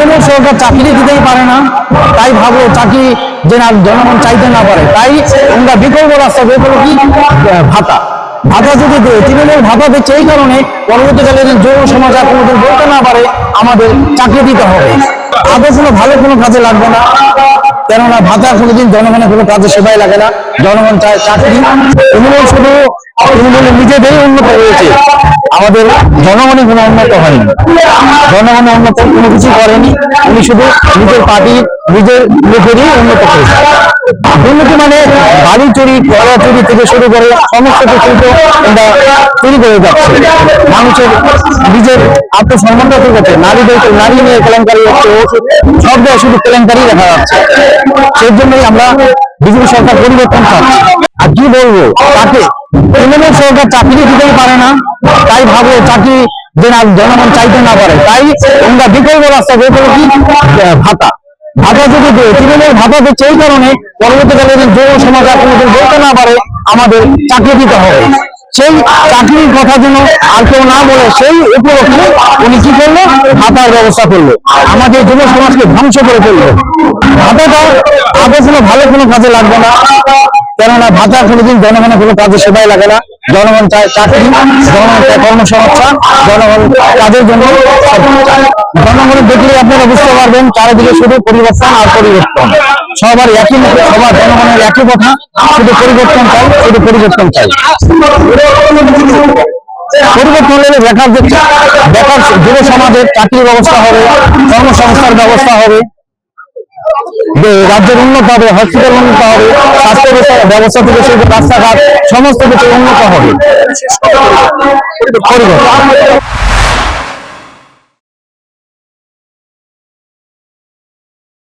তৃণমূল সরকার চাকরি দিতেই পারে না, তাই ভাবো চাকরি যে না জনগণ চাইতে না পারে, তাই আমরা বিকল্প রাস্তা বের করবো কি ভাতা। ভাতা যদি দেয়, তৃণমূল ভাতা দিচ্ছে এই কারণে পরবর্তীকালে যৌন সমাজ আর কোনোদিন বলতে না পারে আমাদের চাকরি দিতে হবে। আদৌ কোনো ভালো কোনো কাজে লাগবে না, কেননা ভাতা কোনোদিন জনগণের কোনো কাজে সেবাই লাগে না। জনগণ চায় চাকরি। তৃণমূল শুধু তৃণমূলের নিজেদেরই উন্নত হয়েছে, আমাদের জনগণের কোনো উন্নত হয়নি। জনগণের উন্নত কোনো কিছু করেনি, উনি শুধু নিজের পার্টির নিজের লোকেরই উন্নত করেছে। উন্নতি মানে বাড়ি চুরি, কলা চুরি থেকে শুরু করে সমস্ত কিছু চুরি করে যাচ্ছে। মানুষের নিজের আত্মসম্মানটা ঠিক আছে, নারীদেরকে নারী নিয়ে কেলেঙ্কারি হচ্ছে, সব জায়গায় শুধু কেলেঙ্কারি দেখা যাচ্ছে। সেই জন্যই আমরা বিজেপি সরকার পরিবর্তন চাচ্ছি। আর কি বলবো, তাকে তৃণমূল সরকার চাকরি দিতেই পারে না, তাই ভাবো চাকরি যে না জনগণ চাইতে না পারে, তাই আমরা বিকল্প রাস্তা বের করবো কি ভাতা। ভাতা যদি দেয়, তৃণমূল ভাতা দিচ্ছে এই কারণে পরবর্তীকালে যৌন সমাজ আর কোনোদিন বলতে না পারে আমাদের চাকরি দিতে হবে। সেই চাকরির কথা যেন আর কেউ না বলে, সেই উপলক্ষে উনি কি করলো, ভাতার ব্যবস্থা করলো, আমাদের যুব সমাজকে ধ্বংস করে ফেললো। ভাতাটা আদৌ কোনো ভালো কোনো কাজে লাগবে না, কেননা ভাতা কোনোদিন জনগণের কোনো কাজে সেবাই লাগে না। জনগণ চায় চাকরি, জনগণ চায় কর্মসংস্থান, জনগণ কাজের জন্য। জনগণের দেখলে আপনারা বুঝতে পারবেন চারিদিকে শুধু পরিবর্তন আর পরিবর্তন। সবার একই মতো, সবার জনগণের একই কথা, শুধু পরিবর্তন চাই, শুধু পরিবর্তন চাই। পরিবর্তন হলে বেকার যুব সমাজের চাকরির ব্যবস্থা হবে, কর্মসংস্থার ব্যবস্থা হবে, রাজ্যের উন্নত হবে, হসপিটাল উন্নত হবে, স্বাস্থ্য ব্যবস্থা থেকে শুরু রাস্তাঘাট সমস্ত কিছু উন্নত হবে। পরিবর্তন